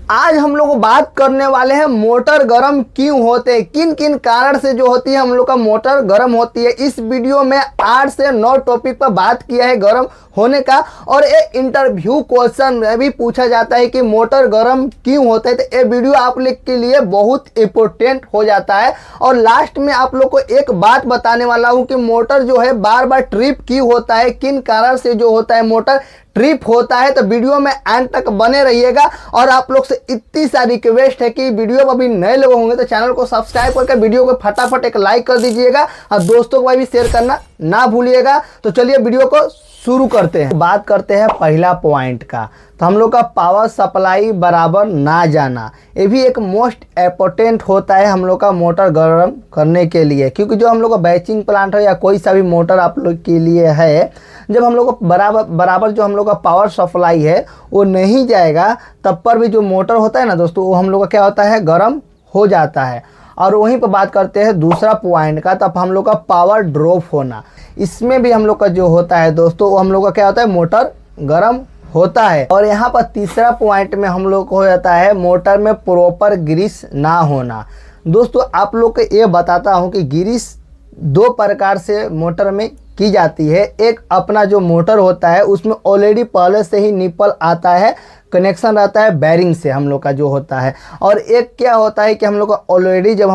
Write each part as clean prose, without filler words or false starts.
आज हम लोग बात करने वाले हैं मोटर गर्म क्यों होते हैं, किन किन कारण से जो होती है हम लोग का मोटर गर्म होती है। इस वीडियो में 8 से 9 टॉपिक पर बात किया है गर्म होने का, और ये इंटरव्यू क्वेश्चन में भी पूछा जाता है कि मोटर गर्म क्यों होता है। तो ये वीडियो आप लोग के लिए बहुत इंपॉर्टेंट हो जाता है। और लास्ट में आप लोग को एक बात बताने वाला हूँ कि मोटर जो है बार बार ट्रिप क्यों होता है, किन कारण से जो होता है मोटर ट्रिप होता है। तो वीडियो में एंड तक बने रहिएगा। और आप लोग से इतनी सारी रिक्वेस्ट है कि वीडियो में अभी नए लोग होंगे तो चैनल को सब्सक्राइब करके वीडियो को फटाफट एक लाइक कर दीजिएगा और दोस्तों को भी शेयर करना ना भूलिएगा। तो चलिए वीडियो को शुरू करते हैं। बात करते हैं पहला पॉइंट का, तो हम लोग का पावर सप्लाई बराबर ना जाना, ये भी एक मोस्ट इम्पोर्टेंट होता है हम लोग का मोटर गर्म करने के लिए। क्योंकि जो हम लोग का बैचिंग प्लांट है या कोई सा भी मोटर आप लोग के लिए है, जब हम लोग को बराबर जो हम लोग का पावर सप्लाई है वो नहीं जाएगा, तब पर भी जो मोटर होता है ना दोस्तों, वो हम लोग का क्या होता है, गर्म हो जाता है। और वहीं पर बात करते हैं दूसरा पॉइंट का, तब हम लोग का पावर ड्रॉप होना, इसमें भी हम लोग का जो होता है दोस्तों, वो हम लोग का क्या होता है, मोटर गर्म होता है। और यहाँ पर तीसरा पॉइंट में हम लोग को हो जाता है मोटर में प्रॉपर ग्रीस ना होना। दोस्तों आप लोग को ये बताता हूँ कि ग्रीस दो प्रकार से मोटर में की जाती है। एक अपना जो मोटर होता है उसमें ऑलरेडी पहले से ही निपल आता है, कनेक्शन रहता है बैरिंग से हम लोग का जो होता है। और एक क्या होता है कि हम लोग का ऑलरेडी जब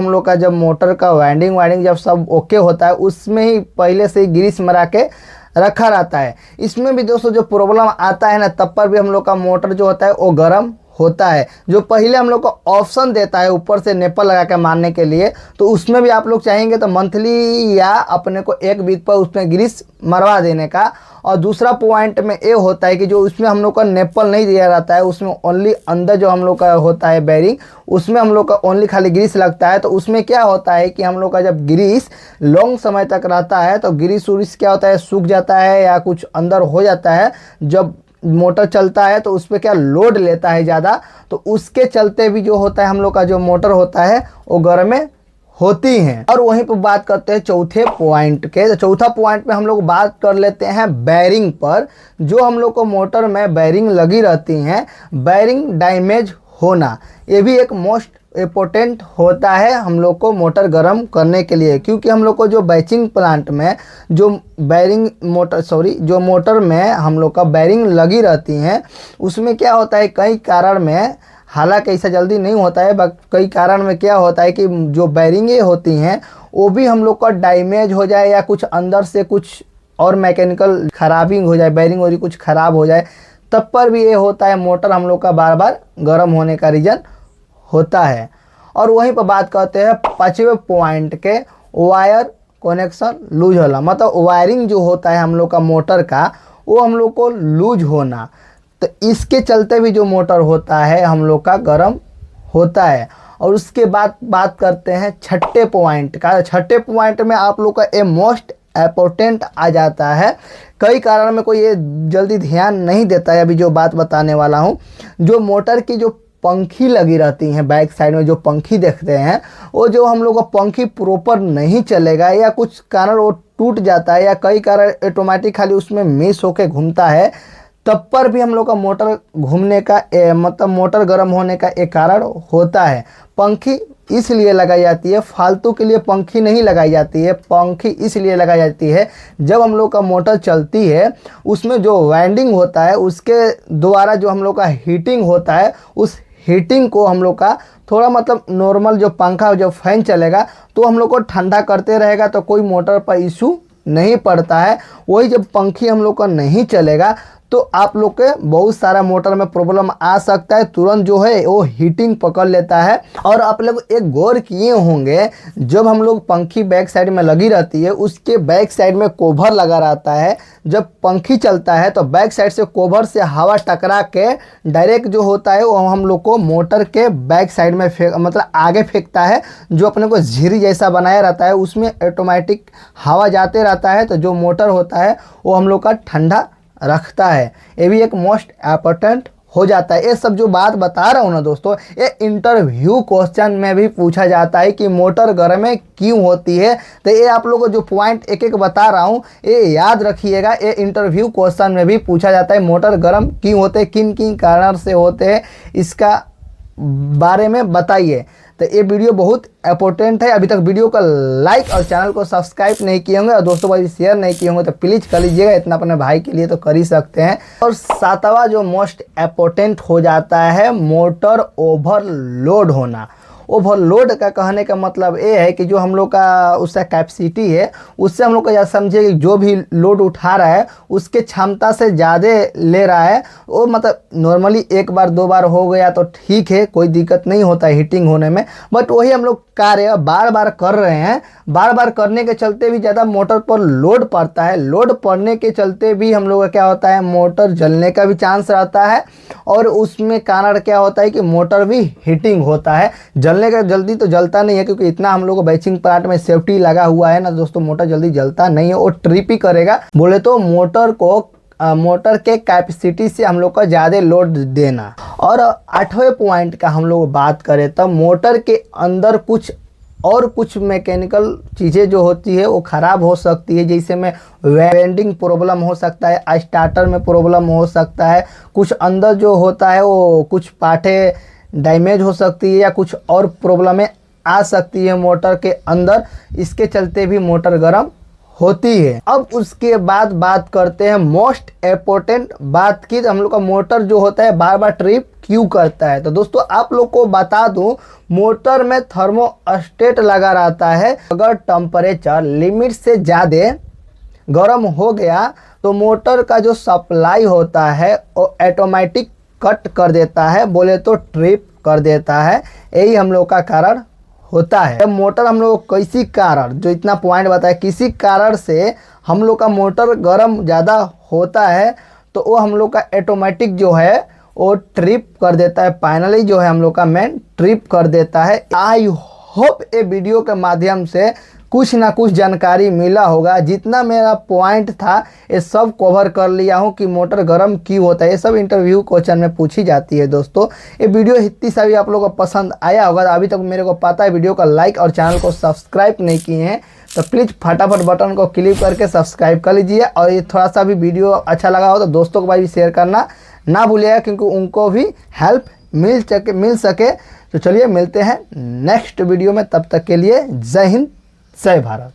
मोटर का वाइंडिंग जब सब ओके होता है, उसमें ही पहले से ही ग्रीस मरा के रखा रहता है। इसमें भी दोस्तों जो प्रॉब्लम आता है ना, तब पर भी हम लोग का मोटर जो होता है वो गर्म होता है। जो पहले हम लोग को ऑप्शन देता है ऊपर से नेपल लगा के मारने के लिए, तो उसमें भी आप लोग चाहेंगे तो मंथली या अपने को एक वीक पर उसमें ग्रीस मरवा देने का। और दूसरा पॉइंट में ये होता है कि जो उसमें हम लोग का नेपल नहीं दिया रहता है, उसमें ओनली अंदर जो हम लोग का होता है बैरिंग, उसमें हम लोग का ओनली खाली ग्रीस लगता है। तो उसमें क्या होता है कि हम लोग का जब ग्रीस लॉन्ग समय तक रहता है तो ग्रीस उरीस क्या होता है, सूख जाता है या कुछ अंदर हो जाता है। जब मोटर चलता है तो उस पर क्या लोड लेता है ज़्यादा, तो उसके चलते भी जो होता है हम लोग का जो मोटर होता है वो गर्म होती हैं। और वहीं पर बात करते हैं चौथे पॉइंट के। तो चौथा पॉइंट में हम लोग बात कर लेते हैं बैरिंग पर। जो हम लोग को मोटर में बैरिंग लगी रहती हैं, बैरिंग डैमेज होना, ये भी एक मोस्ट इम्पोर्टेंट होता है हम लोग को मोटर गर्म करने के लिए। क्योंकि हम लोग को जो बैचिंग प्लांट में जो जो मोटर में हम लोग का बैरिंग लगी रहती हैं, उसमें क्या होता है कई कारण में, हालांकि ऐसा जल्दी नहीं होता है, कई कारण में क्या होता है कि जो बैरिंगें होती हैं वो भी हम लोग का डैमेज हो जाए या कुछ अंदर से कुछ और मैकेनिकल खराबी हो जाए, बैरिंग और कुछ ख़राब हो जाए, तब पर भी ये होता है मोटर हम लोग का बार बार गर्म होने का रीज़न होता है। और वहीं पर बात करते हैं पांचवें पॉइंट के, वायर कनेक्शन लूज होना, मतलब वायरिंग जो होता है हम लोग का मोटर का, वो हम लोग को लूज होना। तो इसके चलते भी जो मोटर होता है हम लोग का गर्म होता है। और उसके बाद बात करते हैं छठे पॉइंट का। छठे पॉइंट में आप लोग का ए मोस्ट इम्पोर्टेंट आ जाता है। कई कारण में कोई ये जल्दी ध्यान नहीं देता है। अभी जो बात बताने वाला हूँ, जो मोटर की जो पंखी लगी रहती हैं बैक साइड में, जो पंखी देखते हैं, वो जो हम लोग का पंखी प्रॉपर नहीं चलेगा या कुछ कारण वो टूट जाता है या कई कारण ऑटोमेटिक खाली उसमें मिस होके घूमता है, तब पर भी हम लोग का मोटर घूमने का मतलब मोटर गर्म होने का एक कारण होता है। पंखी इसलिए लगाई जाती है, फालतू के लिए पंखी नहीं लगाई जाती है। पंखी इसलिए लगाई जाती है, जब हम लोग का मोटर चलती है उसमें जो वाइंडिंग होता है उसके द्वारा जो हम लोग का हीटिंग होता है, उस हीटिंग को हम लोग का थोड़ा मतलब नॉर्मल जो पंखा जो फैन चलेगा तो हम लोग को ठंडा करते रहेगा, तो कोई मोटर पर इशू नहीं पड़ता है। वही जब पंखी हम लोग का नहीं चलेगा तो आप लोग के बहुत सारा मोटर में प्रॉब्लम आ सकता है, तुरंत जो है वो हीटिंग पकड़ लेता है। और आप लोग एक गौर किए होंगे, जब हम लोग पंखी बैक साइड में लगी रहती है, उसके बैक साइड में कोभर लगा रहता है। जब पंखी चलता है तो बैक साइड से कोभर से हवा टकरा के डायरेक्ट जो होता है वो हम लोग को मोटर के बैक साइड में मतलब आगे फेंकता है। जो अपने को झिरी जैसा बनाया रहता है उसमें ऑटोमेटिक हवा जाते रहता है, तो जो मोटर होता है वो हम लोग का ठंडा रखता है। ये भी एक मोस्ट इम्पोर्टेंट हो जाता है। ये सब जो बात बता रहा हूँ ना दोस्तों, ये इंटरव्यू क्वेश्चन में भी पूछा जाता है कि मोटर गर्म क्यों होती है। तो ये आप लोगों को जो पॉइंट एक एक बता रहा हूँ ये याद रखिएगा। ये इंटरव्यू क्वेश्चन में भी पूछा जाता है मोटर गर्म क्यों होते हैं, किन किन कारण से होते हैं, इसका बारे में बताइए। तो ये वीडियो बहुत इंपॉर्टेंट है। अभी तक वीडियो को लाइक और चैनल को सब्सक्राइब नहीं किए होंगे और दोस्तों भाई शेयर नहीं किए होंगे तो प्लीज़ कर लीजिएगा, इतना अपने भाई के लिए तो कर ही सकते हैं। और सातवां जो मोस्ट इंपॉर्टेंट हो जाता है मोटर ओवरलोड होना। ओवरलोड का कहने का मतलब ये है कि जो हम लोग का उसका कैपेसिटी है उससे हम लोग को यह समझिए कि जो भी लोड उठा रहा है उसके क्षमता से ज़्यादा ले रहा है। वो मतलब नॉर्मली एक बार दो बार हो गया तो ठीक है, कोई दिक्कत नहीं होता है हीटिंग होने में, बट वही हम लोग कार्य बार बार कर रहे हैं, बार बार करने के चलते भी ज़्यादा मोटर पर लोड पड़ता है। लोड पड़ने के चलते भी हम लोग का क्या होता है, मोटर जलने का भी चांस रहता है और उसमें कारण क्या होता है कि मोटर भी हीटिंग होता है। जलने का जल्दी तो जलता नहीं है क्योंकि इतना हम लोग को बैचिंग प्लांट में सेफ्टी लगा हुआ है ना दोस्तों, मोटर जल्दी जलता नहीं है, वो ट्रिप ही करेगा। बोले तो मोटर के कैपेसिटी से हम लोग को ज़्यादा लोड देना। और 8वें पॉइंट का हम लोग बात करें तो मोटर के अंदर कुछ मैकेनिकल चीज़ें जो होती है वो ख़राब हो सकती है, जैसे में वेंडिंग प्रॉब्लम हो सकता है, स्टार्टर में प्रॉब्लम हो सकता है, कुछ अंदर जो होता है वो कुछ पार्टें डैमेज हो सकती है या कुछ और प्रॉब्लमें आ सकती है मोटर के अंदर, इसके चलते भी मोटर गर्म होती है। अब उसके बाद बात करते हैं मोस्ट इम्पोर्टेंट बात की, हम लोग का मोटर जो होता है बार बार ट्रिप क्यों करता है। तो दोस्तों आप लोग को बता दूं, मोटर में थर्मोस्टेट लगा रहता है। अगर टेम्परेचर लिमिट से ज़्यादा गर्म हो गया तो मोटर का जो सप्लाई होता है वो ऑटोमेटिक कट कर देता है, बोले तो ट्रिप कर देता है। यही हम लोग का कारण होता है। मोटर हम लोग किसी कारण, जो इतना पॉइंट बताया, किसी कारण से हम लोग का मोटर गर्म ज़्यादा होता है तो वो हम लोग का ऑटोमेटिक जो है वो ट्रिप कर देता है, फाइनली जो है हम लोग का मेन ट्रिप कर देता है। आई होप ये वीडियो के माध्यम से कुछ ना कुछ जानकारी मिला होगा। जितना मेरा पॉइंट था ये सब कवर कर लिया हूँ कि मोटर गर्म क्यों होता है, ये सब इंटरव्यू क्वेश्चन में पूछी जाती है। दोस्तों ये वीडियो इतनी सा भी आप लोगों को पसंद आया होगा, अभी तक मेरे को पता है वीडियो का लाइक और चैनल को सब्सक्राइब नहीं किए हैं तो प्लीज़ फटाफट बटन को क्लिक करके सब्सक्राइब कर लीजिए। और ये थोड़ा सा भी वीडियो अच्छा लगा हो तो दोस्तों को भी शेयर करना ना भूलिएगा क्योंकि उनको भी हेल्प मिल सके। तो चलिए मिलते हैं नेक्स्ट वीडियो में, तब तक के लिए जय हिंद जय भारत।